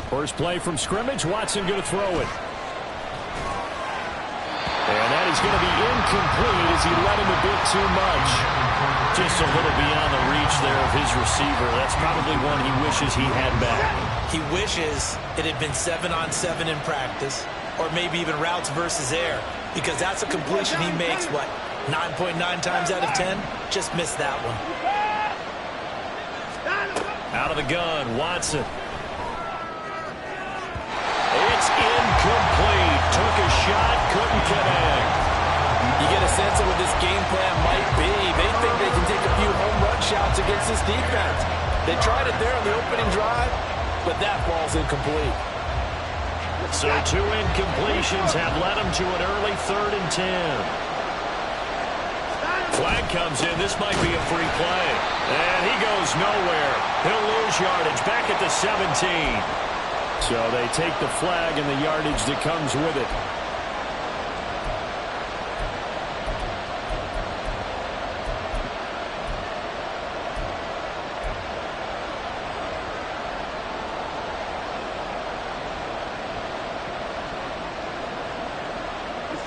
First play from scrimmage. Watson going to throw it. And that is going to be incomplete as he let him a bit too much. Just a little beyond the reach there of his receiver. That's probably one he wishes he had back. He wishes it had been 7-on-7 in practice, or maybe even routes versus air, because that's a completion he makes, what, 9.9 times out of 10? Just missed that one. Out of the gun, Watson. It's incomplete. Took a shot, couldn't connect. You get a sense of what this game plan might be. They think they can take a few home run shots against this defense. They tried it there on the opening drive, but that ball's incomplete. So 2 incompletions have led him to an early 3rd and 10. Flag comes in. This might be a free play. And he goes nowhere. He'll lose yardage back at the 17. So they take the flag and the yardage that comes with it.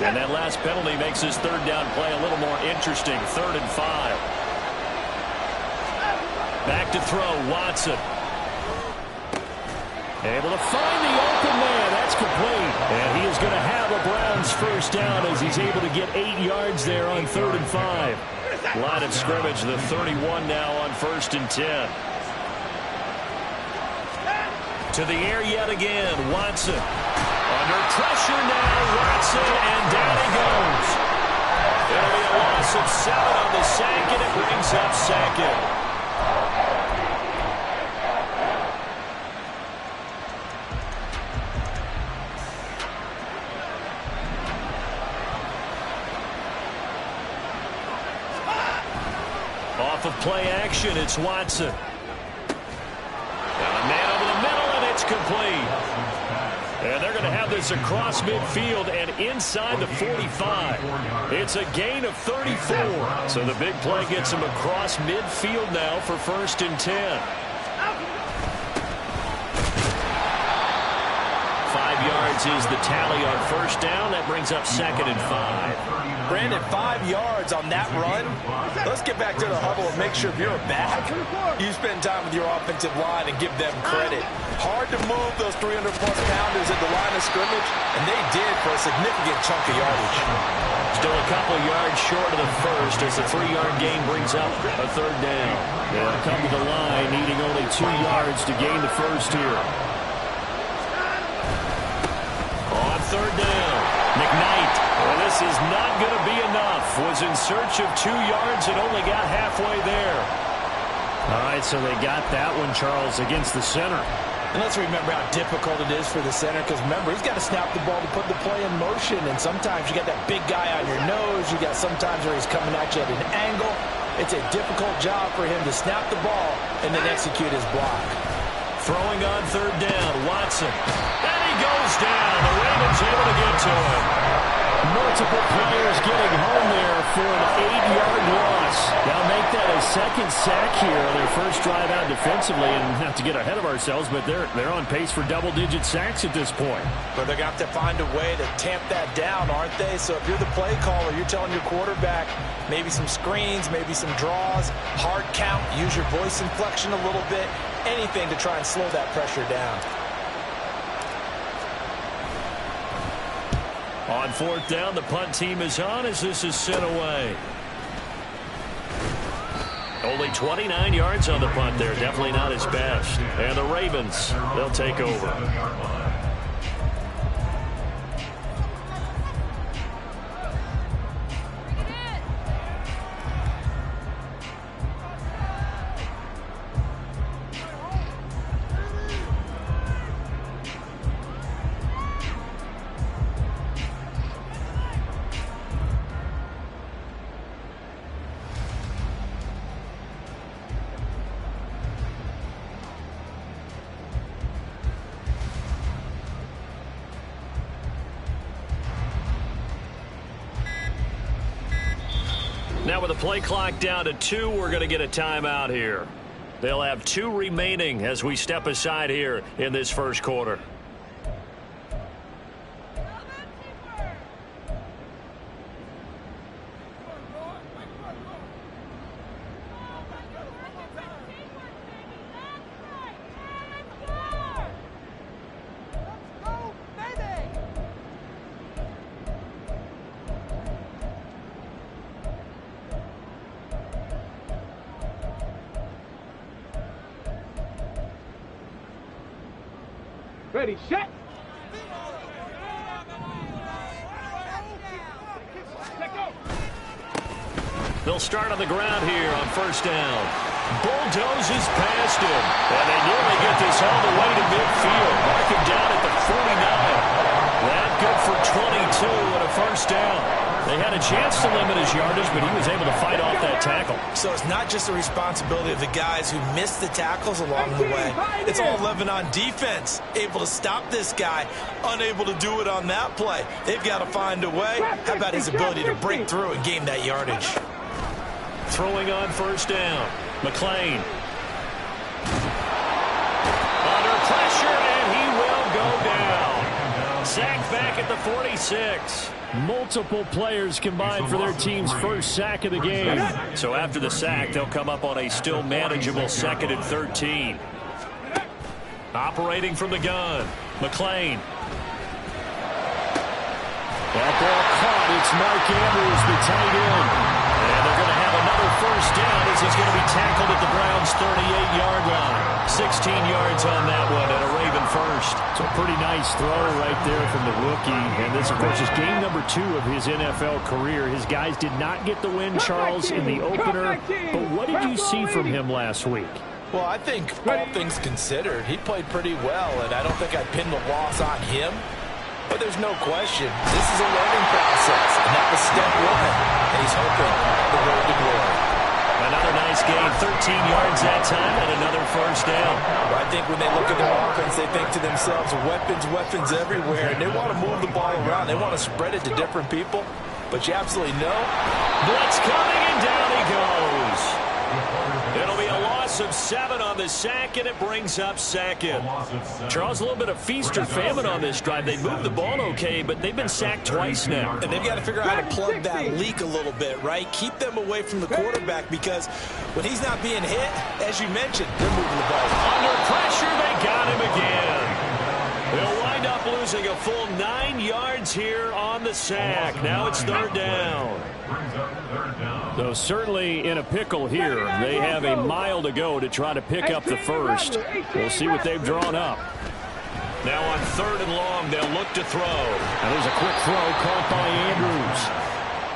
And that last penalty makes his 3rd down play a little more interesting. 3rd and 5. Back to throw, Watson. Able to find the open man. That's complete. And he is going to have a Browns first down as he's able to get 8 yards there on 3rd and 5. Line of scrimmage, the 31 now on 1st and 10. To the air yet again, Watson. Under pressure now, Watson, and down he goes. It'll be a loss of 7 on the sack, and it brings up 2nd. Off of play action, it's Watson. Got a man over the middle, and it's complete. And they're going to have this across midfield and inside the 45. It's a gain of 34. So the big play gets him across midfield now for 1st and 10. 5 yards is the tally on 1st down. That brings up 2nd and 5. Brandon, 5 yards on that run. Let's get back to the huddle and make sure if you're a back, you spend time with your offensive line and give them credit. Hard to move those 300-plus pounders at the line of scrimmage, and they did for a significant chunk of yardage. Still a couple yards short of the first as the 3-yard gain brings up a 3rd down. They'll come to the line needing only 2 yards to gain the first here. On 3rd down, McKnight. Well, this is not going to be enough. Was in search of 2 yards and only got halfway there. All right, so they got that one, Charles, against the center. And let's remember how difficult it is for the center, because remember, he's got to snap the ball to put the play in motion, and sometimes you got that big guy on your nose. You got sometimes where he's coming at you at an angle. It's a difficult job for him to snap the ball and then execute his block. Throwing on 3rd down, Watson. And he goes down. The Ravens able to get to him. Multiple players getting home there for an 8-yard loss. They'll make that a 2nd sack here on their first drive out defensively. And not to get ahead of ourselves, but they're on pace for double-digit sacks at this point. But they're going to have to find a way to tamp that down, aren't they? So if you're the play caller, you're telling your quarterback maybe some screens, maybe some draws, hard count, use your voice inflection a little bit, anything to try and slow that pressure down. On 4th down, the punt team is on as this is sent away. Only 29 yards on the punt there. Definitely not his best. And the Ravens, they'll take over. Now with the play clock down to 2, we're going to get a timeout here. They'll have 2 remaining as we step aside here in this first quarter. Ready, set. They'll start on the ground here on first down. Bulldozes past him. And they nearly get this all the way to midfield. Mark him down at the 49. That good for 22 and a first down. They had a chance to limit his yardage, but he was able to fight off that tackle. So it's not just the responsibility of the guys who missed the tackles along the way. It's all 11 on defense. Able to stop this guy. Unable to do it on that play. They've got to find a way. How about his ability to break through and gain that yardage? Throwing on first down. McLean. Under pressure, and he will go down. Sacked back at the 46. Multiple players combined for their team's first sack of the game. So after the sack, they'll come up on a still manageable 2nd and 13. Operating from the gun. McLean. That ball caught. It's Mark Andrews, the tight end. And they're going to have another first down as he's going to be tackled at the Browns' 38-yard line. 16 yards on that one and a Raven first. So a pretty nice throw right there from the rookie. And this, of course, is game number 2 of his NFL career. His guys did not get the win, Charles, in the opener. But what did you see from him last week? Well, I think all things considered, he played pretty well, and I don't think I'd pin the loss on him. But there's no question, this is a learning process, and that was step 1, and he's hoping the road to glory. Another nice gain, 13 yards that time, and another first down. Well, I think when they look at their offense, they think to themselves, weapons everywhere, and they want to move the ball around. They want to spread it to different people, but you absolutely know. Blitz coming, and down he goes. It'll be a loss of 7 on the sack, and it brings up 2nd. Charles, a little bit of feast or famine on this drive. They moved the ball okay, but they've been sacked twice now. And they've got to figure out how to plug that leak a little bit, right? Keep them away from the quarterback, because when he's not being hit, as you mentioned, they're moving the ball. Under pressure, they got him again. They'll wind up losing a full 9 yards here on the sack. Now it's 3rd down. So certainly in a pickle here. They have a mile to go to try to pick up the first. We'll see what they've drawn up. Now on 3rd and long, they'll look to throw. And there's a quick throw caught by Andrews.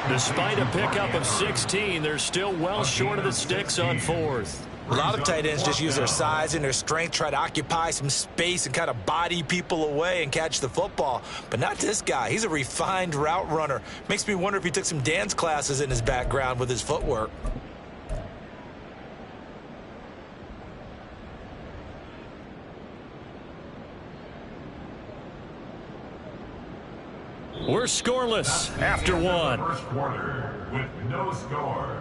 Despite a pickup of 16, they're still well short of the sticks on 4th. A lot of tight ends just use their size and their strength, try to occupy some space and kind of body people away and catch the football. But not this guy. He's a refined route runner. Makes me wonder if he took some dance classes in his background with his footwork. We're scoreless after 1. First quarter with no score.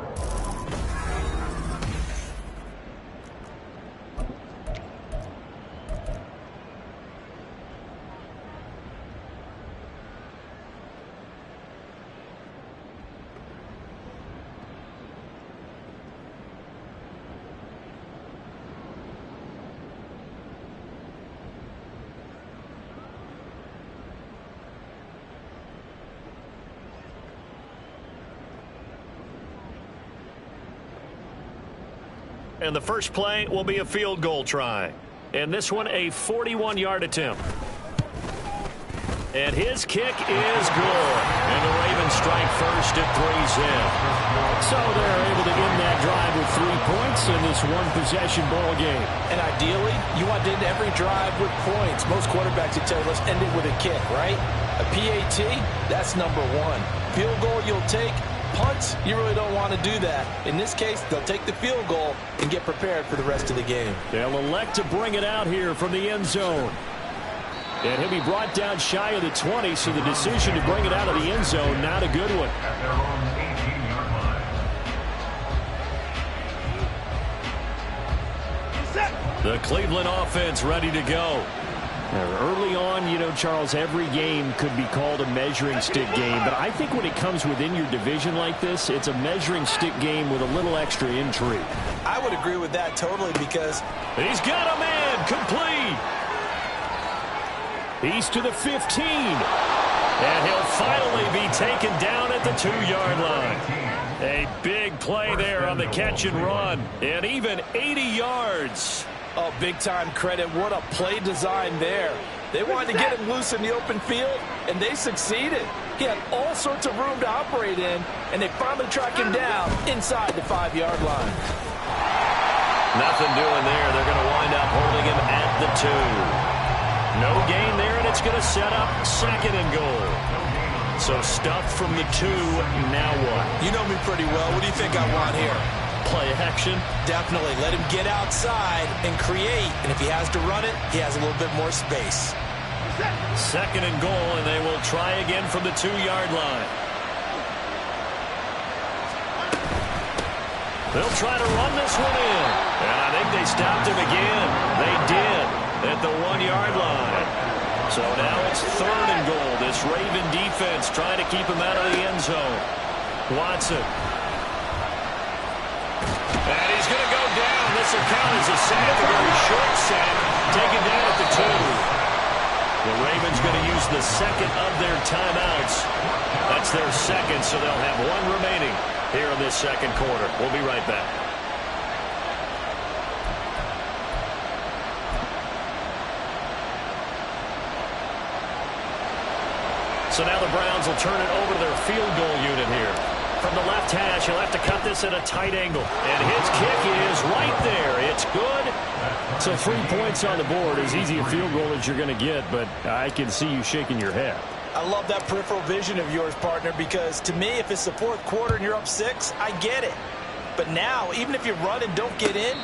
And the first play will be a field goal try. And this one, a 41-yard attempt. And his kick is good. And the Ravens strike first at 3-zip. So they're able to end that drive with 3 points in this one-possession ball game. And ideally, you want to end every drive with points. Most quarterbacks would tell you, let's end it with a kick, right? A PAT, that's number 1. Field goal you'll take. Punts, you really don't want to do that. In this case, they'll take the field goal and get prepared for the rest of the game. They'll elect to bring it out here from the end zone. And he'll be brought down shy of the 20, so the decision to bring it out of the end zone, not a good one. The Cleveland offense ready to go. Early on, you know, Charles, every game could be called a measuring stick game. But I think when it comes within your division like this, it's a measuring stick game with a little extra intrigue. I would agree with that totally because he's got a man complete. He's to the 15. And he'll finally be taken down at the 2-yard line. A big play there on the catch and run. And even 80 yards. Oh, big-time credit. What a play design there. They wanted to get him loose in the open field, and they succeeded. He had all sorts of room to operate in, and they finally track him down inside the 5-yard line. Nothing doing there. They're going to wind up holding him at the 2. No gain there, and it's going to set up 2nd and goal. So stuffed from the 2. Now what? You know me pretty well. What do you think I want here? Play action? Definitely. Let him get outside and create. And if he has to run it, he has a little bit more space. 2nd and goal, and they will try again from the 2-yard line. They'll try to run this one in. And I think they stopped him again. They did at the 1-yard line. So now it's 3rd and goal. This Raven defense trying to keep him out of the end zone. Watson. And he's going to go down. This will count as a sack, a very short sack, taken down at the 2. The Ravens going to use the 2nd of their timeouts. That's their 2nd, so they'll have 1 remaining here in this 2nd quarter. We'll be right back. So now the Browns will turn it over to their field goal unit here. From the left hash, he'll have to cut this at a tight angle. And his kick is right there. It's good. So 3 points on the board. As easy a field goal as you're going to get, but I can see you shaking your head. I love that peripheral vision of yours, partner, because to me, if it's the 4th quarter and you're up 6, I get it. But now, even if you run and don't get in,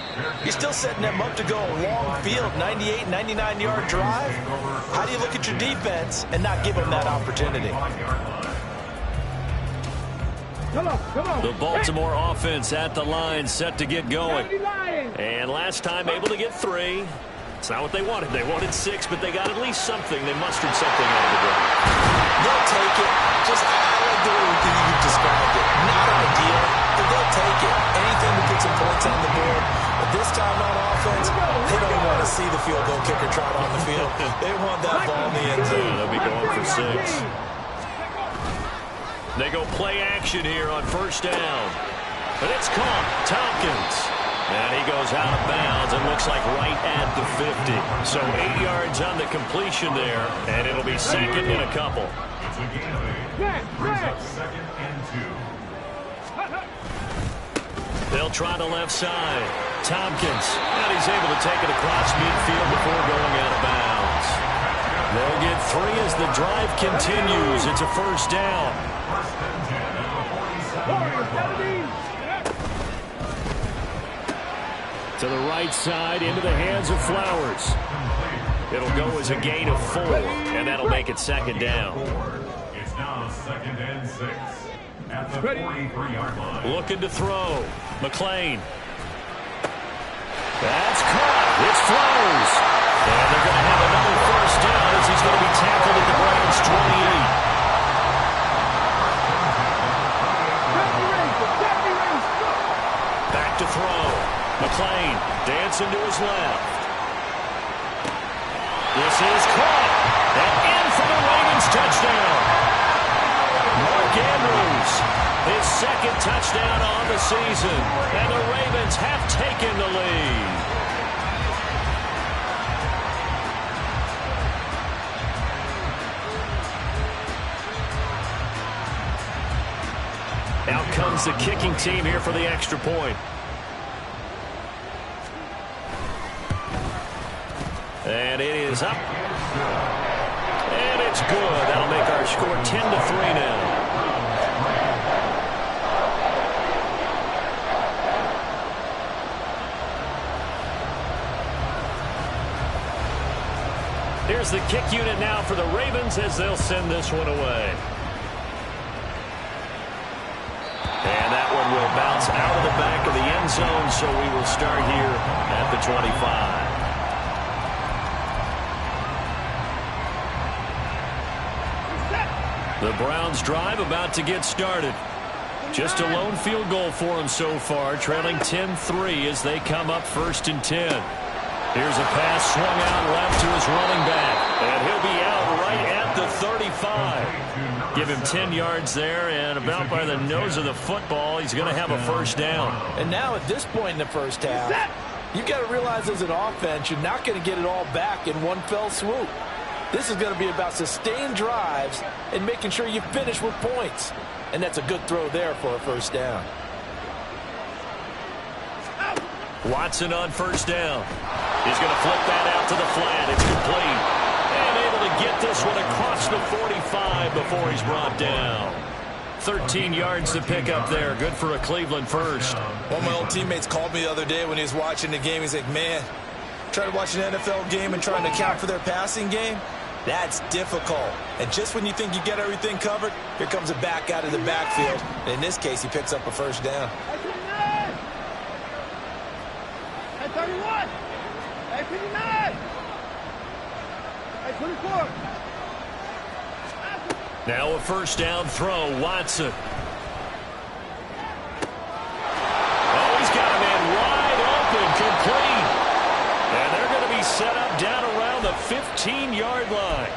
you're still setting them up to go a long field, 98, 99-yard drive. How do you look at your defense and not give them that opportunity? The Baltimore offense at the line, set to get going. And last time able to get 3. It's not what they wanted. They wanted 6, but they got at least something. They mustered something out of the ground. They'll take it. Just I like the way you described it. Not ideal, but they'll take it. Anything to put some points on the board. But this time on offense, they don't want to see the field goal kicker trot on the field. They want that ball in the end zone. They'll be going for 6. They go play action here on 1st down. But it's caught. Tompkins. And he goes out of bounds and looks like right at the 50. So 8 yards on the completion there, and it'll be 2nd and a couple. It's a gain of 8. Brings up 2nd and 2. They'll try the left side. Tompkins. And he's able to take it across midfield before going out of bounds. They'll get 3 as the drive continues. It's a 1st down. 1st and 10 at the 47-yard line. To the right side, into the hands of Flowers. It'll go as a gain of 4, and that'll make it 2nd down. It's now 2nd and 6 at the 43-yard line. Looking to throw. McLean. That's caught. It's Flowers. And they're going to have another 1st down as he's going to be tackled at the Browns' 28. Back to throw. McLean dancing to his left. This is caught. And in for the Ravens touchdown. Mark Andrews, his 2nd touchdown on the season. And the Ravens have taken the lead. Out comes the kicking team here for the extra point. And it is up. And it's good. That'll make our score 10-3 now. Here's the kick unit now for the Ravens as they'll send this one away. And that one will bounce out of the back of the end zone, so we will start here at the 25. The Browns drive about to get started. Just a lone field goal for them so far, trailing 10-3 as they come up 1st and 10. Here's a pass swung out left to his running back, and he'll be out right at the 35. Give him 10 yards there, and about by the nose of the football, he's going to have a first down. And now at this point in the first half, you've got to realize as an offense, you're not going to get it all back in one fell swoop. This is going to be about sustained drives and making sure you finish with points. And that's a good throw there for a first down. Watson on first down. He's going to flip that out to the flat. It's complete. And able to get this one across the 45 before he's brought down. 13 yards to pick up there. Good for a Cleveland first. One of my old teammates called me the other day when he was watching the game. He's like, man, trying to watch an NFL game and trying to account for their passing game? That's difficult. And just when you think you get everything covered, here comes a back out of the backfield. And in this case, he picks up a first down. 31. 59. 24. Now a first down throw, Watson. Oh, he's got a man wide open, complete. And they're going to be set up down around the 15-yard line.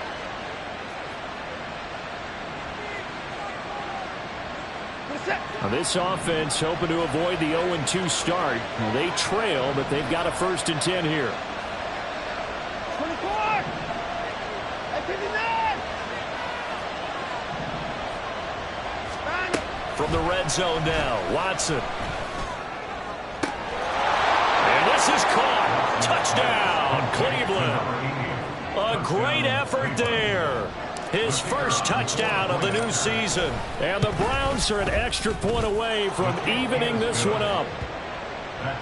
Now this offense hoping to avoid the 0-2 start. Well, they trail, but they've got a 1st and 10 here. 24. 59. From the red zone now, Watson. And this is caught. Touchdown, Cleveland. A great effort there. His first touchdown of the new season. And the Browns are an extra point away from evening this one up.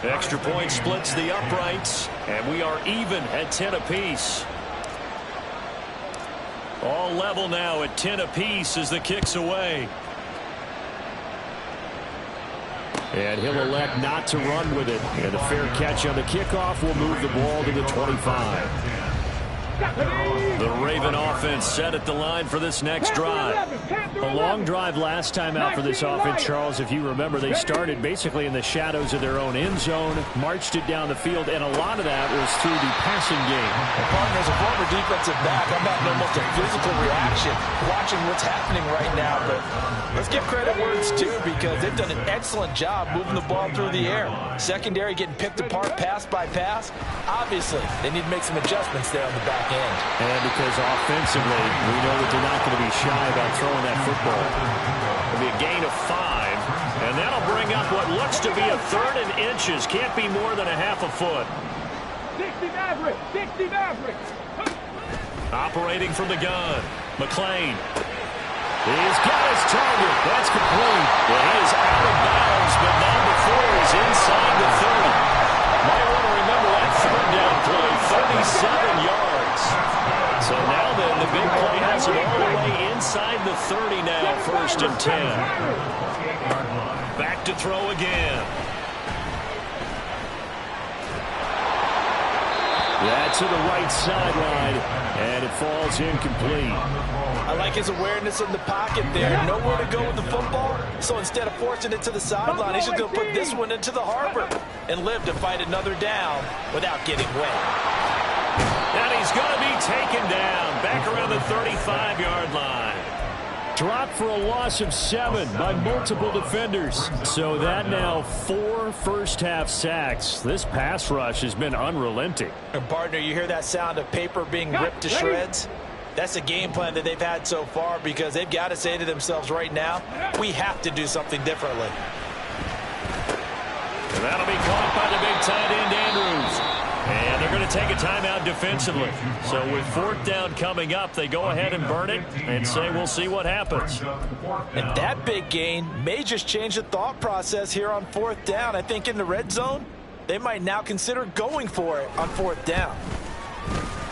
Extra point splits the uprights, and we are even at 10 apiece. All level now at 10 apiece as the kick's away. And he'll elect not to run with it. And a fair catch on the kickoff will move the ball to the 25. The Raven offense set at the line for this next drive. A long drive last time out for this offense, Charles. If you remember, they started basically in the shadows of their own end zone, marched it down the field, and a lot of that was through the passing game. Partner, as a former defensive back, I'm having almost a physical reaction watching what's happening right now. But let's give credit where it's due, because they've done an excellent job moving the ball through the air. Secondary getting picked apart pass by pass. Obviously, they need to make some adjustments there on the back end. And because offensively, we know that they're not going to be shy about throwing that football. It'll be a gain of 5, and that'll bring up what looks to be a 3rd and inches. Can't be more than a half a foot. 60 Maverick. 60 Maverick. Operating from the gun, McLean. He's got his target. That's complete. Well, he is out of bounds, but not before he's inside the 30. Might want to remember that 3rd down play, 37 yards. So now then, the big play has it all the way inside the 30 now, 1st and 10. Back to throw again. That's to the right sideline, and it falls incomplete. I like his awareness in the pocket there. Nowhere to go with the football, so instead of forcing it to the sideline, he's just going to put this one into the harbor and live to fight another down without getting wet. And he's going to be taken down back around the 35-yard line. Dropped for a loss of 7 by multiple defenders. So that now 4 first-half sacks. This pass rush has been unrelenting. And partner, you hear that sound of paper being ripped to shreds? That's the game plan that they've had so far, because they've got to say to themselves right now, we have to do something differently. And that'll be caught by the big tight end, Andrews. And they're going to take a timeout defensively. So with 4th down coming up, they go ahead and burn it and say we'll see what happens. And that big gain may just change the thought process here on 4th down. I think in the red zone, they might now consider going for it on 4th down.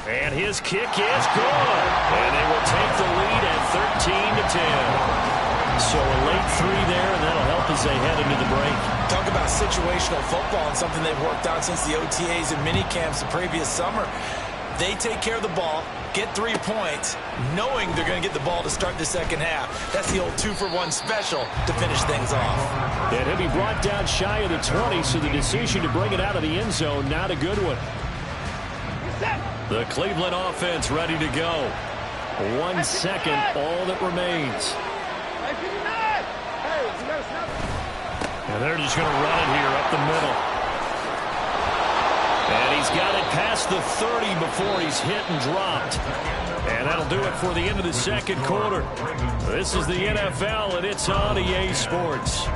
And his kick is good. And they will take the lead at 13-10. So a late 3 there, and that'll help as they head into the break. Talk about situational football and something they've worked on since the OTAs and mini camps the previous summer. They take care of the ball, get 3 points, knowing they're going to get the ball to start the second half. That's the old 2-for-1 special to finish things off. And he'll be brought down shy of the 20, so the decision to bring it out of the end zone, not a good one. The Cleveland offense ready to go. 1 second, all that remains. And they're just going to run it here up the middle. And he's got it past the 30 before he's hit and dropped. And that'll do it for the end of the second quarter. This is the NFL, and it's on EA Sports.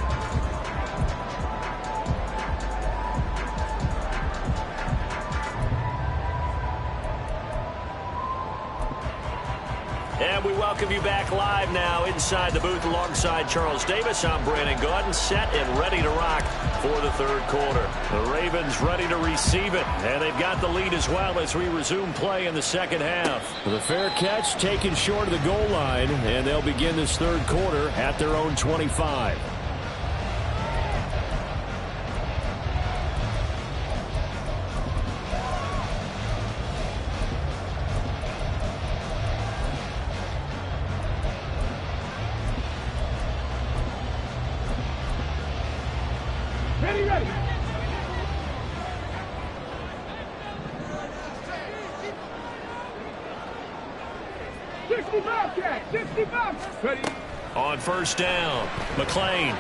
And we welcome you back live now inside the booth alongside Charles Davis. I'm Brandon Gordon, set and ready to rock for the third quarter. The Ravens ready to receive it, and they've got the lead as well as we resume play in the second half. The fair catch taken short of the goal line, and they'll begin this third quarter at their own 25. Ready. 65, Jack. 65. Ready. On first down, McLean.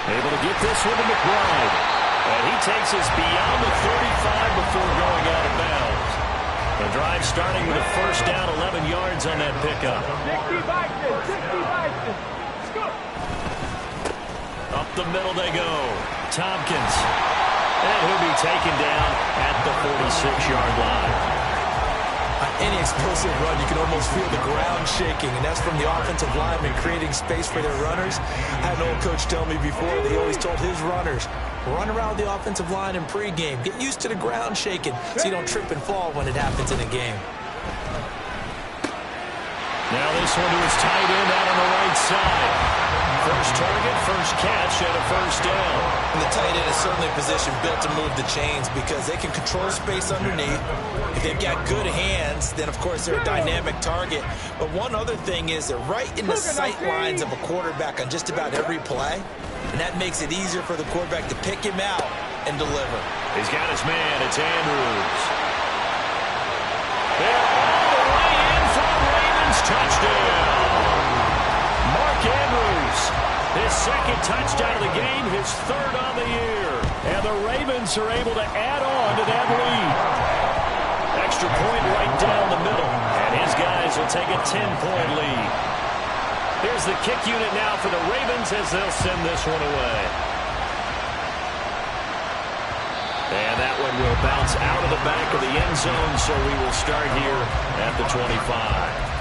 Able to get this one to McBride. And he takes us beyond the 35 before going out of bounds. The drive starting with a first down, 11 yards on that pickup. 60 Bison. Let's go. Up the middle they go. Tompkins. And he'll be taken down at the 46-yard line. On any explosive run, you can almost feel the ground shaking, and that's from the offensive linemen creating space for their runners. I had an old coach tell me before that he always told his runners, run around the offensive line in pregame. Get used to the ground shaking so you don't trip and fall when it happens in a game. Now this one to his tight end out on the right side. First target, first catch, and a first down. And the tight end is certainly a position built to move the chains because they can control space underneath. If they've got good hands, then of course they're a dynamic target. But one other thing is they're right in the sight lines of a quarterback on just about every play. And that makes it easier for the quarterback to pick him out and deliver. He's got his man. It's Andrews. They're all the way in for the Ravens touchdown. Mark Andrews, his second touchdown of the game, his third on the year. And the Ravens are able to add on to that lead. Extra point right down the middle. And his guys will take a 10-point lead. Here's the kick unit now for the Ravens as they'll send this one away. And that one will bounce out of the back of the end zone, so we will start here at the 25.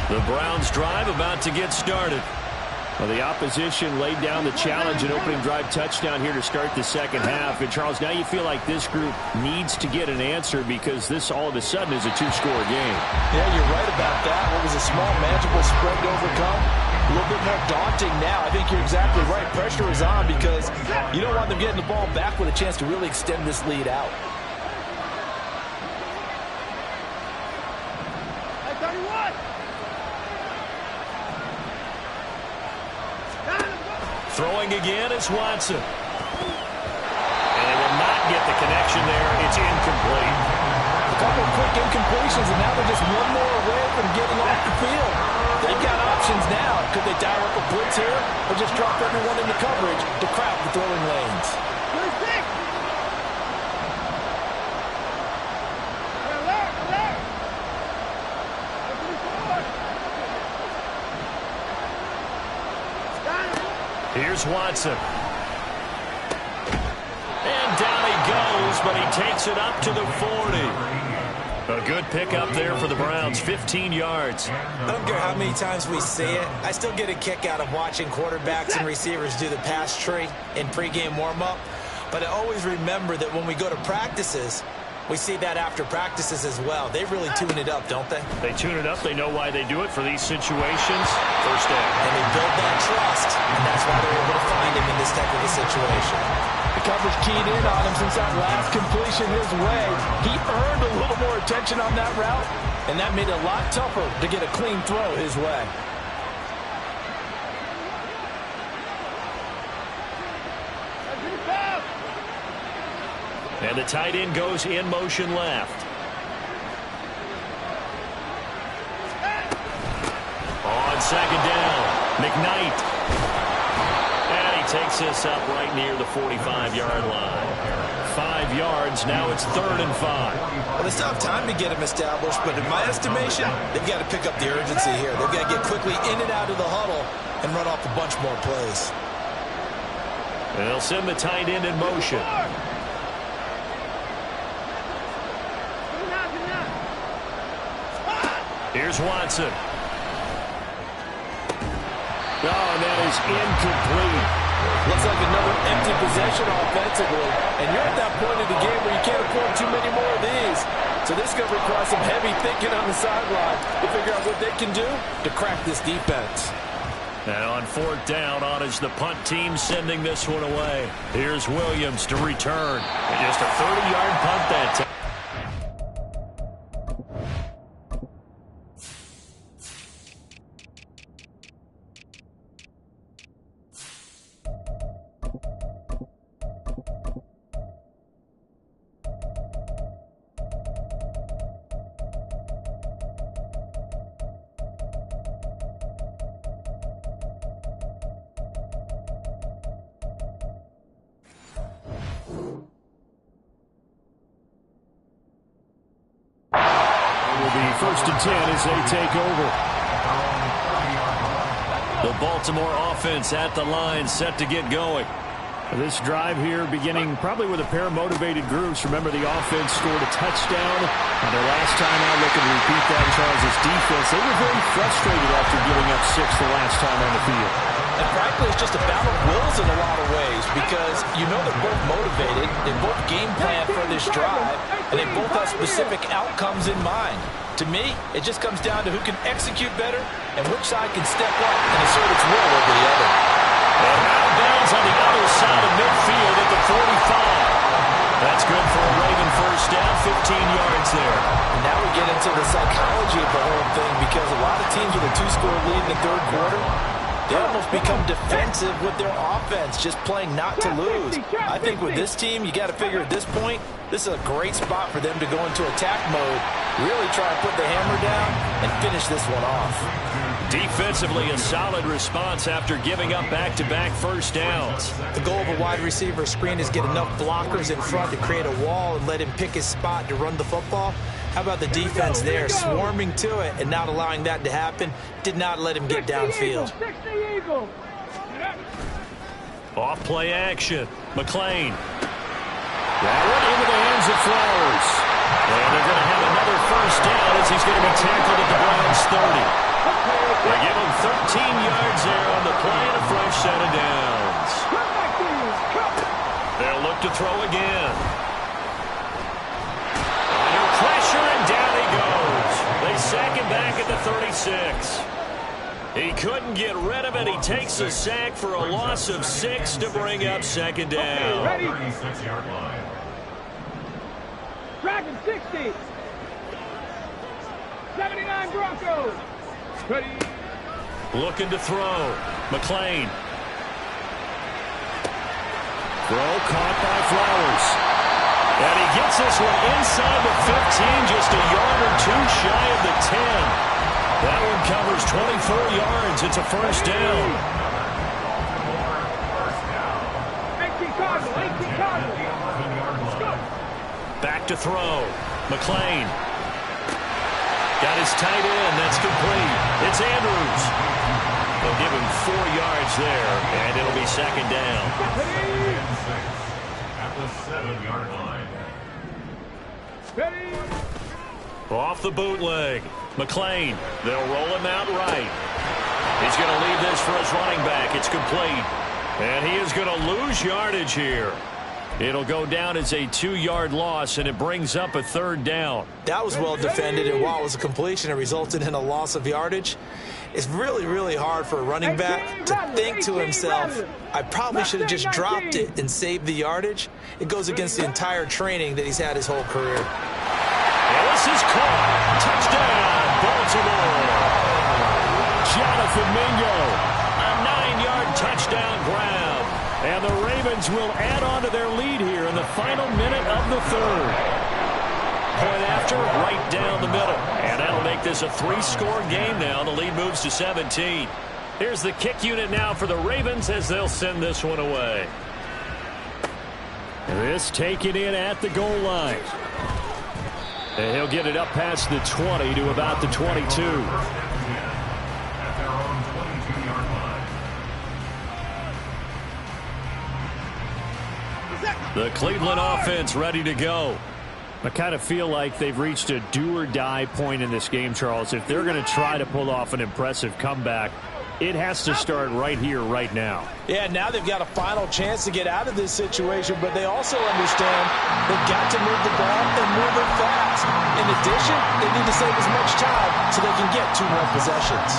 The Browns drive about to get started. Well, the opposition laid down the challenge and opening drive touchdown here to start the second half. And, Charles, now you feel like this group needs to get an answer because this all of a sudden is a two-score game. Yeah, you're right about that. What was a small, manageable spread to overcome? A little bit more daunting now. I think you're exactly right. Pressure is on because you don't want them getting the ball back with a chance to really extend this lead out. Throwing again is Watson. And they will not get the connection there. It's incomplete. A couple of quick incompletions, and now they're just one more away from getting off the field. They've got options now. Could they dial up a blitz here or just drop everyone into coverage to crowd the throwing lanes? Here's Watson. And down he goes, but he takes it up to the 40. A good pickup there for the Browns, 15 yards. I don't care how many times we see it. I still get a kick out of watching quarterbacks and receivers do the pass tree in pregame warm-up. But I always remember that when we go to practices, We see that after practices as well. They really tune it up, don't they? They tune it up. They know why they do it for these situations. First down. And they build that trust, and that's why they're able to find him in this type of a situation. The coverage keyed in on him since that last completion his way. He earned a little more attention on that route, and that made it a lot tougher to get a clean throw his way. And the tight end goes in motion left. On second down, McKnight. And he takes this up right near the 45-yard line. 5 yards, now it's 3rd and 5. Well, they still have time to get him established, but in my estimation, they've got to pick up the urgency here. They've got to get quickly in and out of the huddle and run off a bunch more plays. And they'll send the tight end in motion. Here's Watson. Oh, and that is incomplete. Looks like another empty possession offensively. And you're at that point of the game where you can't afford too many more of these. So this is going to require some heavy thinking on the sideline to figure out what they can do to crack this defense. And on 4th down, on is the punt team sending this one away. Here's Williams to return. And just a 30-yard punt that time. First and 10 as they take over. The Baltimore offense at the line, set to get going. This drive here beginning probably with a pair of motivated groups. Remember, the offense scored a touchdown on their last time out. Looking to repeat that. Charles' defense, they were very frustrated after giving up 6 the last time on the field. And frankly, it's just a battle of wills in a lot of ways because you know they're both motivated. They both game plan for this drive, and they both have specific outcomes in mind. To me, it just comes down to who can execute better and which side can step up and assert its will over the other. And out of bounds on the other side of midfield at the 45. That's good for a Raven first down, 15 yards there. And now we get into the psychology of the whole thing because a lot of teams with a 2-score lead in the 3rd quarter, they almost become defensive with their offense, just playing not to lose. I think with this team, you got to figure at this point, this is a great spot for them to go into attack mode, really try to put the hammer down and finish this one off. Defensively, a solid response after giving up back-to-back first downs. The goal of a wide receiver screen is get enough blockers in front to create a wall and let him pick his spot to run the football. How about the defense there, swarming to it and not allowing that to happen? Did not let him get downfield. Off play action. McLean. That one into the hands of Flowers. And they're going to have another first down as he's going to be tackled at the Browns 30. They give him 13 yards there on the play and a fresh set of downs. They'll look to throw again. Under pressure, and down he goes. They sack him back at the 36. He couldn't get rid of it. He takes a sack for a loss of 6 to bring up second down. Ready? 36-yard line. Dragon 60. 79 Broncos. Ready? Looking to throw. McLean. Throw caught by Flowers. And he gets this one inside the 15, just a yard or two shy of the 10. That one covers 24 yards. It's a first down. 18 Cardinal. Back to throw. McLean. Got his tight end. That's complete. It's Andrews. They'll give him 4 yards there, and it'll be second down. At the 7-yard line. Ready? Off the bootleg. McLean. They'll roll him out right. He's going to leave this for his running back. It's complete. And he is going to lose yardage here. It'll go down as a 2-yard loss, and it brings up a 3rd down. That was well defended, and while it was a completion, it resulted in a loss of yardage. It's really, really hard for a running back to think to himself, I probably should have just dropped it and saved the yardage. It goes against the entire training that he's had his whole career. And this is caught. Touchdown, Baltimore. Jonathan Mingo, a 9-yard touchdown grab. And the Ravens will add on to their lead here in the final minute of the 3rd. Point after, right down the middle. And that'll make this a 3-score game now. The lead moves to 17. Here's the kick unit now for the Ravens as they'll send this one away. This taken in at the goal line. And he'll get it up past the 20 to about the 22. The Cleveland offense ready to go. I kind of feel like they've reached a do-or-die point in this game, Charles. If they're going to try to pull off an impressive comeback, it has to start right here, right now. Yeah, now they've got a final chance to get out of this situation, but they also understand they've got to move the ball and move it fast. In addition, they need to save as much time so they can get 2 more possessions.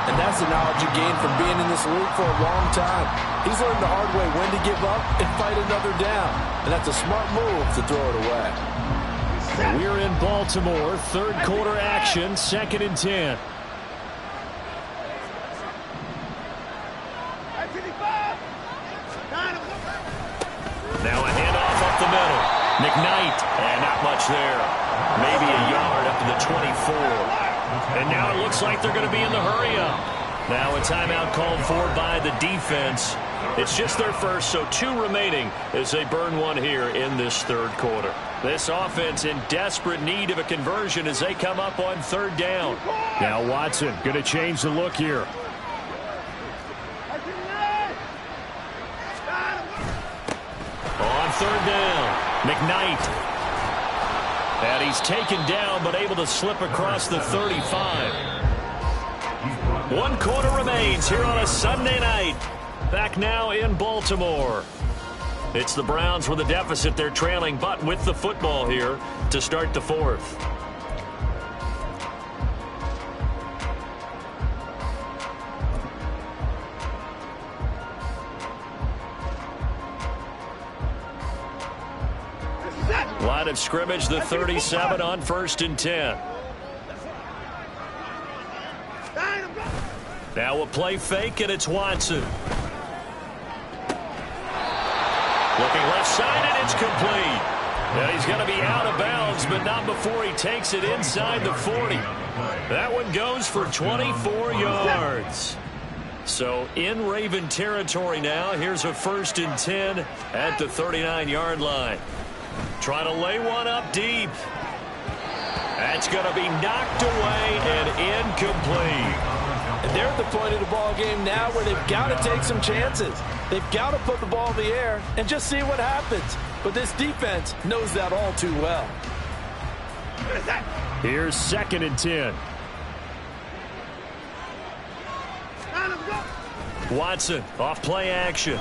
And that's the knowledge you gain from being in this league for a long time. He's learned the hard way when to give up and fight another down. And that's a smart move to throw it away. We're in Baltimore, 3rd quarter action, 2nd and 10. Now a handoff up the middle. McKnight, and not much there. Maybe a yard up to the 24. And now it looks like they're going to be in the hurry-up. Now a timeout called for by the defense. It's just their first, so 2 remaining as they burn one here in this 3rd quarter. This offense in desperate need of a conversion as they come up on 3rd down. Now Watson going to change the look here. On 3rd down, McKnight. And he's taken down but able to slip across the 35. 1 quarter remains here on a Sunday night. Back now in Baltimore. It's the Browns with a deficit. They're trailing, but with the football here to start the 4th. Line of scrimmage, the 37 on 1st and 10. Now a play fake, and it's Watson. Looking left side, and it's complete. And he's going to be out of bounds, but not before he takes it inside the 40. That one goes for 24 yards. So in Raven territory now. Here's a 1st and 10 at the 39-yard line. Trying to lay one up deep. That's going to be knocked away and incomplete. And they're at the point of the ball game now where they've got to take some chances. They've got to put the ball in the air and just see what happens. But this defense knows that all too well. Here's 2nd and 10. Watson off play action. And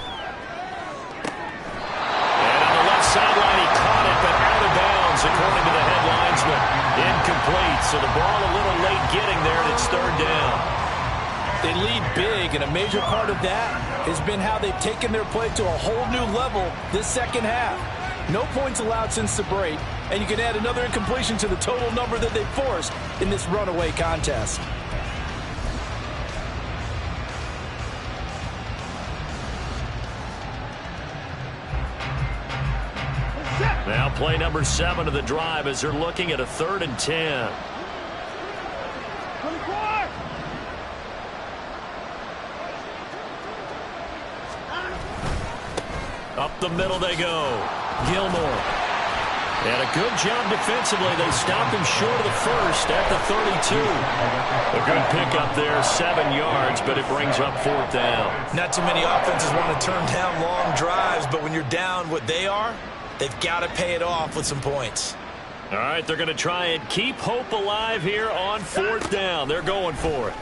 on the left sideline, he caught it, but out of bounds, according to the head linesman. Incomplete, so the ball a little late getting there, and it's 3rd down. They lead big, and a major part of that has been how they've taken their play to a whole new level this 2nd half. No points allowed since the break, and you can add another incompletion to the total number that they've forced in this runaway contest. Now play number 7 of the drive as they're looking at a 3rd and 10. Up the middle they go. Gilmore. And a good job defensively. They stopped him short of the 1st at the 32. A good pickup there, 7 yards, but it brings up 4th down. Not too many offenses want to turn down long drives, but when you're down what they are, they've got to pay it off with some points. All right, they're going to try and keep hope alive here on 4th down. They're going for it.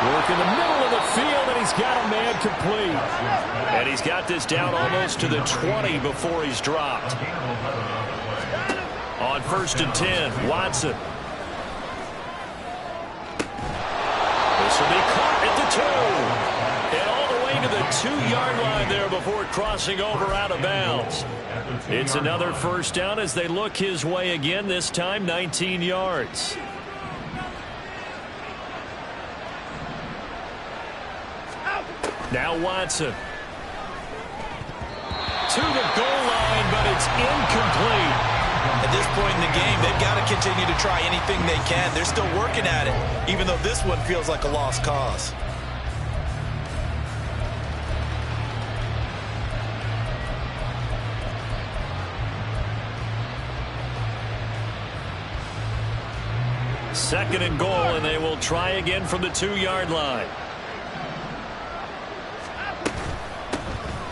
Work in the middle of the field, and he's got a man complete. And he's got this down almost to the 20 before he's dropped. On 1st and 10, Watson. This will be caught at the 2. And all the way to the 2-yard line there before crossing over out of bounds. It's another first down as they look his way again, this time 19 yards. Now Watson. To the goal line, but it's incomplete. At this point in the game, they've got to continue to try anything they can. They're still working at it, even though this one feels like a lost cause. Second and goal, and they will try again from the 2-yard line.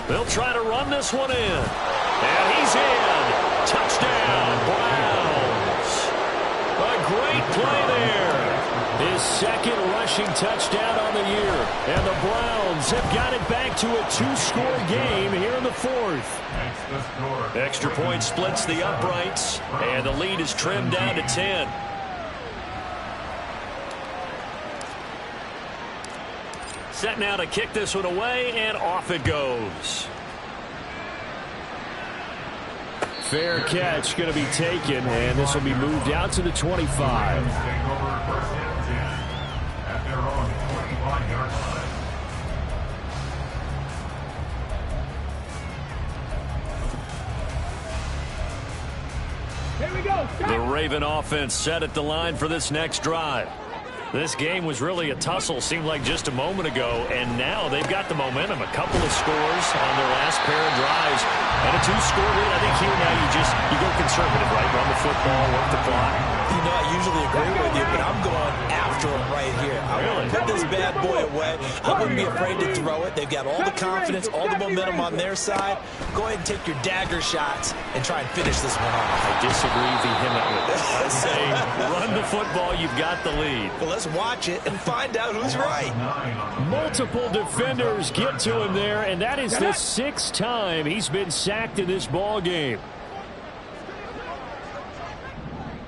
They'll try to run this one in. And he's in. Touchdown, Browns. A great play there. His second rushing touchdown on the year. And the Browns have got it back to a 2-score game here in the 4th. Extra point splits the uprights, and the lead is trimmed down to 10. Set now to kick this one away, and off it goes. Fair catch going to be taken, and this will be moved out to the 25. Here we go. The Raven offense set at the line for this next drive. This game was really a tussle, seemed like just a moment ago, and now they've got the momentum. A couple of scores on their last pair of drives, and a 2-score lead. I think here now you go conservative, right? Run the football, work the clock. You know, I usually agree with you, but I'm going after him right here. I want to put this bad boy away. I wouldn't be afraid to throw it. They've got all the confidence, all the momentum on their side. Go ahead and take your dagger shots and try and finish this one off. I disagree vehemently. I say run the football, you've got the lead. Well, let's watch it and find out who's right. Multiple defenders get to him there, and that is the 6th time he's been sacked in this ball game.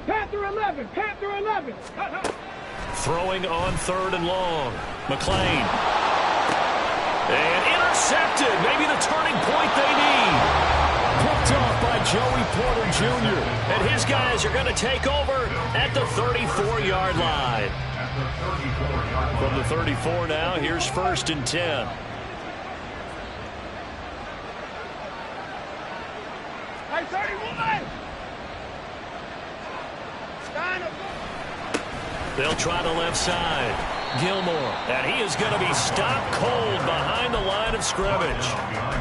Panther 11, Panther 11. Throwing on 3rd and long. McLean. And intercepted. Maybe the turning point they need. Picked off by Joey Porter Jr. And his guys are going to take over at the 34-yard line. From the 34 now, here's 1st and 10. Hey, 31. They'll try the left side. Gilmore. And he is going to be stopped cold behind the line of scrimmage.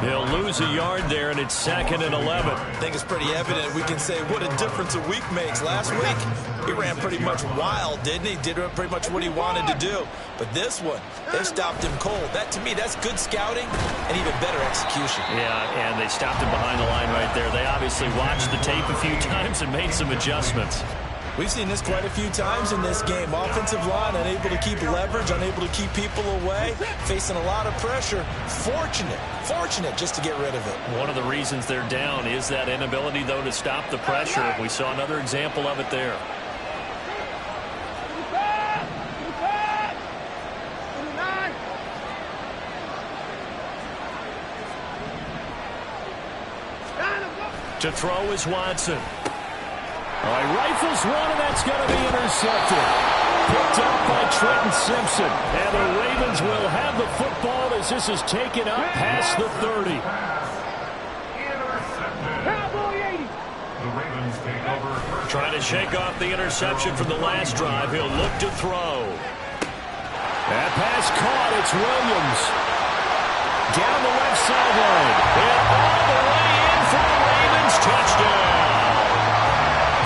He'll lose a yard there, and it's 2nd and 11. I think it's pretty evident. We can say what a difference a week makes. Last week, he ran pretty much wild, didn't he? Did pretty much what he wanted to do. But this one, they stopped him cold. That, to me, that's good scouting and even better execution. Yeah, and they stopped him behind the line right there. They obviously watched the tape a few times and made some adjustments. We've seen this quite a few times in this game. Offensive line unable to keep leverage, unable to keep people away, facing a lot of pressure. Fortunate just to get rid of it. One of the reasons they're down is that inability, though, to stop the pressure. We saw another example of it there. To throw is Watson. All right, rifles one, and that's going to be intercepted. Picked up by Trenton Simpson. And the Ravens will have the football as this is taken up past the 30. Trying to shake off the interception from the last drive. He'll look to throw. That pass caught. It's Williams. Down the left sideline. And all the way in for the Ravens. Touchdown.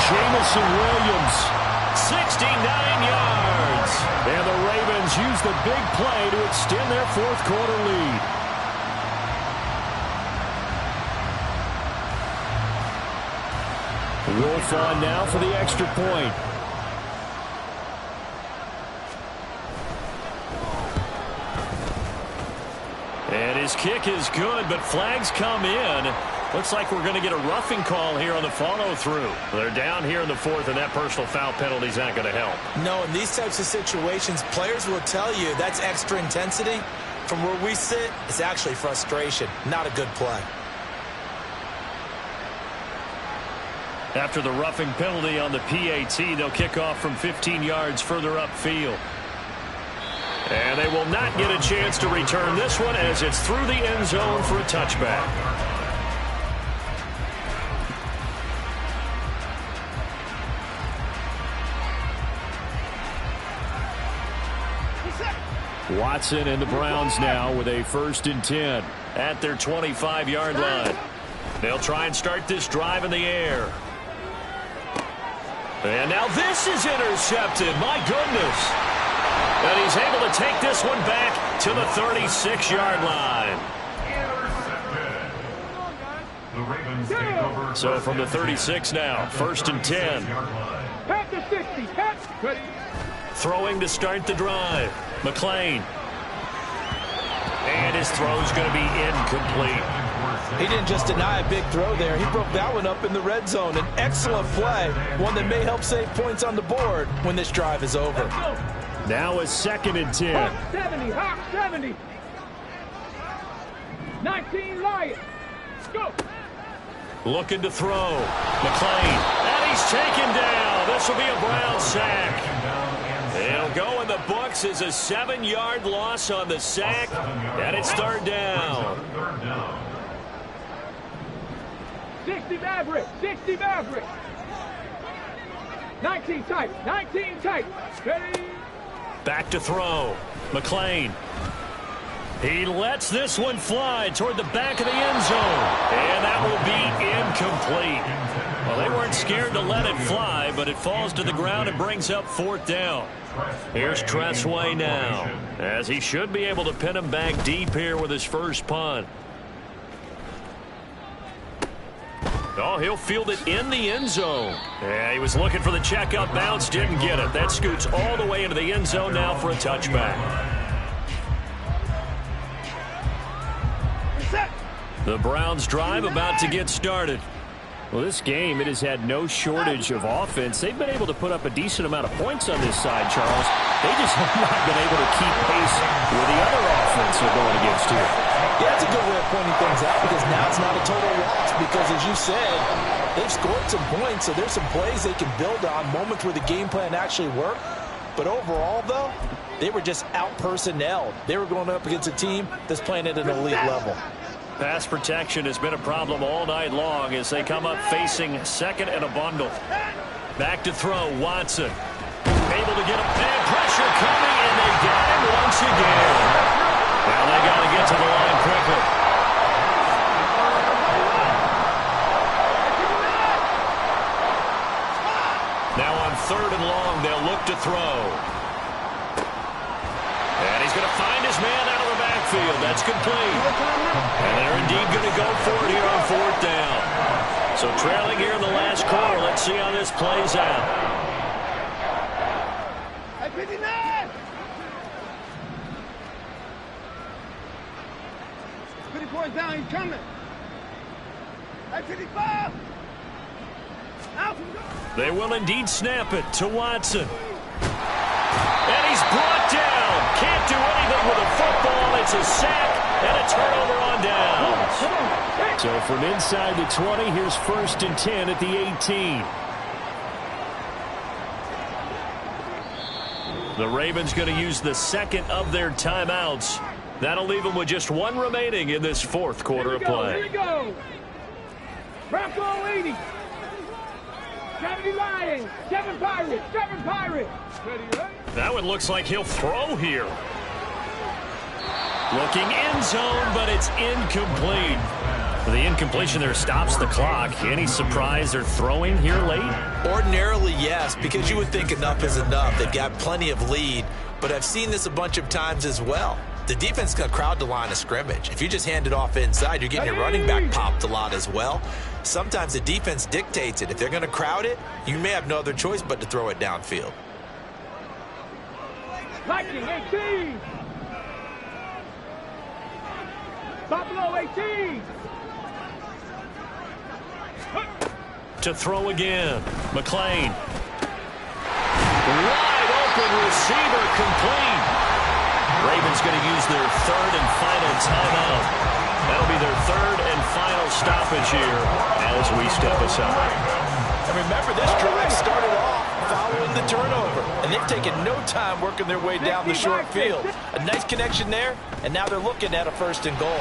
Jamison Williams, 69 yards. And the Ravens use the big play to extend their 4th quarter lead. Wolf on now for the extra point. His kick is good, but flags come in. Looks like we're going to get a roughing call here on the follow-through. They're down here in the fourth, and that personal foul penalty is not going to help. No, in these types of situations, players will tell you that's extra intensity. From where we sit, it's actually frustration, not a good play. After the roughing penalty on the PAT, they'll kick off from 15 yards further upfield. And they will not get a chance to return this one as it's through the end zone for a touchback. Watson and the Browns now with a 1st and 10 at their 25-yard line. They'll try and start this drive in the air. And now this is intercepted. My goodness. And he's able to take this one back to the 36-yard line. So from the 36 now, 1st and 10. Pass to 60. Pass. Throwing to start the drive. McLean. And his throw's going to be incomplete. He didn't just deny a big throw there. He broke that one up in the red zone. An excellent play, one that may help save points on the board when this drive is over. Now a 2nd and 10. Hawk 70. Hawk 70. 19 Lions. Go. Looking to throw. McLean. And he's taken down. This will be a Brown sack. It'll go in the books as a 7-yard loss on the sack. And it's 3rd down. 60 Maverick. 60 Maverick. 19 tight. 19 tight. Ready. Back to throw. McLean. He lets this one fly toward the back of the end zone. And that will be incomplete. Well, they weren't scared to let it fly, but it falls to the ground and brings up 4th down. Here's Tressway now, as he should be able to pin him back deep here with his first punt. Oh, he'll field it in the end zone. Yeah, he was looking for the check-up bounce, didn't get it. That scoots all the way into the end zone now for a touchback. The Browns drive about to get started. Well, this game, it has had no shortage of offense. They've been able to put up a decent amount of points on this side, Charles. They just have not been able to keep pace with the other offense they're going against here. Yeah, that's a good way of pointing things out because now it's not a total loss because, as you said, they've scored some points, so there's some plays they can build on, moments where the game plan actually worked. But overall, though, they were just out-personnelled. They were going up against a team that's playing at an elite level. Pass protection has been a problem all night long as they come up facing 2nd and a bundle. Back to throw, Watson. Able to get a bad pressure coming, and they got him once again. Now they got to get to the line quickly. Now on 3rd and long, they'll look to throw. And he's going to find his man out of the backfield. That's complete. And they're indeed going to go for it here on 4th down. So trailing here in the last quarter. Let's see how this plays out. 59. 54 down. He's coming. 55. They will indeed snap it to Watson. And he's brought down. Can't do anything with a football. It's a sack and a turnover on downs. So from inside the 20, here's 1st and 10 at the 18. The Ravens going to use the 2nd of their timeouts. That'll leave them with just 1 remaining in this 4th quarter of play. Here we go. Bronco 80. 70 Lions. 7 Pirates. 7 Pirates. That one looks like he'll throw here. Looking end zone, but it's incomplete. The incompletion there stops the clock. Any surprise they're throwing here late? Ordinarily, yes, because you would think enough is enough. They've got plenty of lead, but I've seen this a bunch of times as well. The defense is going to crowd the line of scrimmage. If you just hand it off inside, you're getting your running back popped a lot as well. Sometimes the defense dictates it. If they're going to crowd it, you may have no other choice but to throw it downfield. Lightning 18. Buffalo 18. To throw again. McLean. Wide open receiver complete. Ravens going to use their third and final timeout. That'll be their third and final stoppage here as we step aside. And remember, this drive started off following the turnover, and they've taken no time working their way down the short field. A nice connection there, and now they're looking at a first and goal.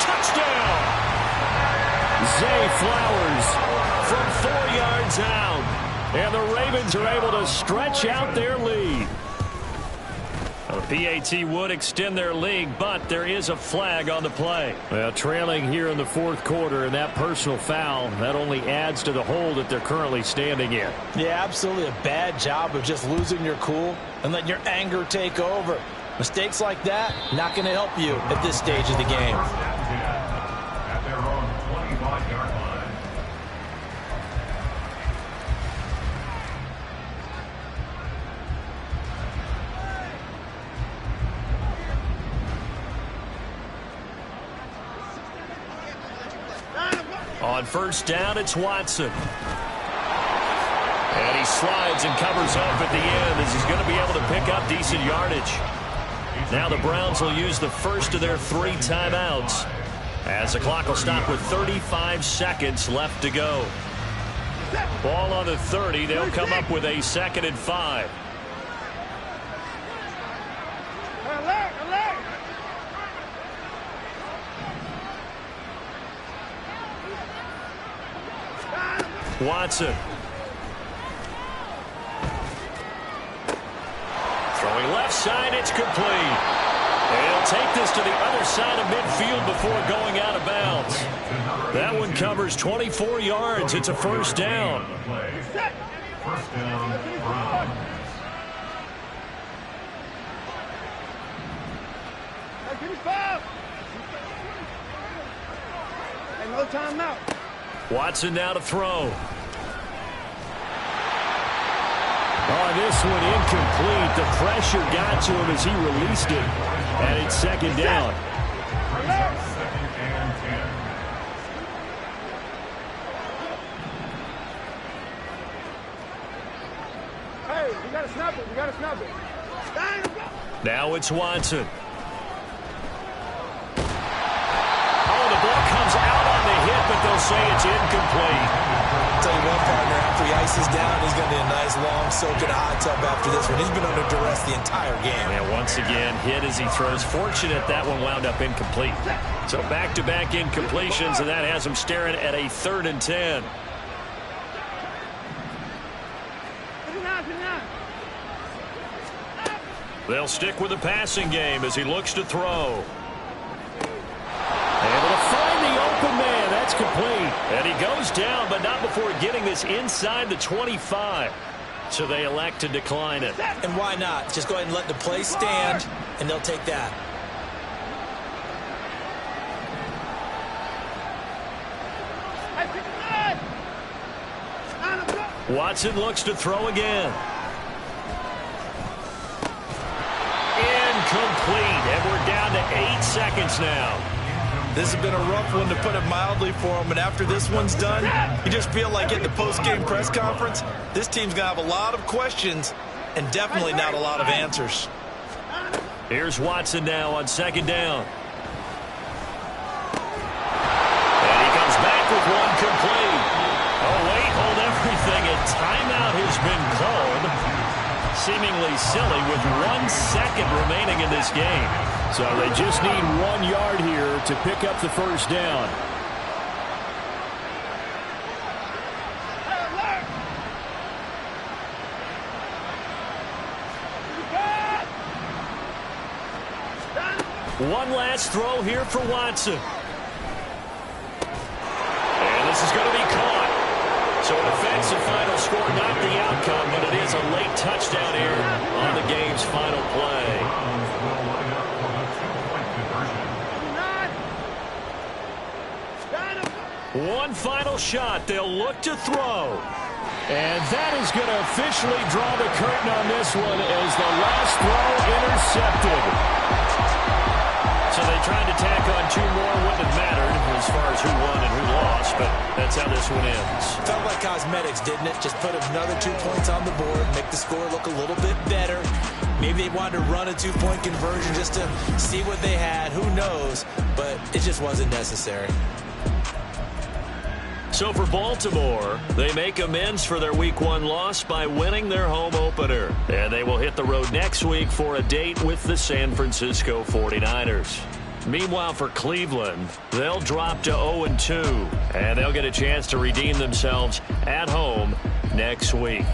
Touchdown! Zay Flowers from 4 yards out. And the Ravens are able to stretch out their lead. The PAT would extend their lead, but there is a flag on the play. Well, trailing here in the fourth quarter, and that personal foul, that only adds to the hole that they're currently standing in. Yeah, absolutely a bad job of just losing your cool and letting your anger take over. Mistakes like that, not going to help you at this stage of the game. At their own 25-yard line. On first down, it's Watson. And he slides and covers up at the end as he's going to be able to pick up decent yardage. Now the Browns will use the first of their 3 timeouts as the clock will stop with 35 seconds left to go. Ball on the 30. They'll come up with a 2nd and 5. Alert, alert. Watson. Throwing left side, it's complete. And he'll take this to the other side of midfield before going out of bounds. That one covers 24 yards. It's a first down. First down, Browns. Hey, no timeout. Watson now to throw. Oh, this one incomplete. The pressure got to him as he released it. And it's 2nd down. Second and 10. Hey, we got to snap it. We got to snap it. Now it's Watson. Oh, the ball comes out on the hit, but they'll say it's incomplete. I'll tell you what, partner, after he ices down, he's going to be a nice, long, soaking hot tub after this one. He's been under duress the entire game. And once again, hit as he throws. Fortunate that one wound up incomplete. So back-to-back incompletions, and that has him staring at a 3rd and 10. They'll stick with the passing game as he looks to throw. Able to find the open man. That's complete. And he goes down, but not before getting this inside the 25. So they elect to decline it. And why not? Just go ahead and let the play stand, and they'll take that. Watson looks to throw again. Incomplete. And we're down to 8 seconds now. This has been a rough one, to put it mildly, for him. And after this one's done, you just feel like at the post-game press conference, this team's going to have a lot of questions and definitely not a lot of answers. Here's Watson now on 2nd down. And he comes back with one complete. Oh, wait, hold everything. A timeout has been called. Seemingly silly with 1 second remaining in this game. So they just need 1 yard here to pick up the first down. One last throw here for Watson. And this is going to be caught. So an offensive final score, not the outcome, but it is a late touchdown here on the game's final play. One final shot. They'll look to throw. And that is going to officially draw the curtain on this one as the last throw intercepted. So they tried to That's how this one ends. Felt like cosmetics, didn't it? Just put another 2 points on the board, make the score look a little bit better. Maybe they wanted to run a 2-point conversion just to see what they had. Who knows? But it just wasn't necessary. So for Baltimore, they make amends for their Week 1 loss by winning their home opener. And they will hit the road next week for a date with the San Francisco 49ers. Meanwhile, for Cleveland, they'll drop to 0-2, and they'll get a chance to redeem themselves at home next week.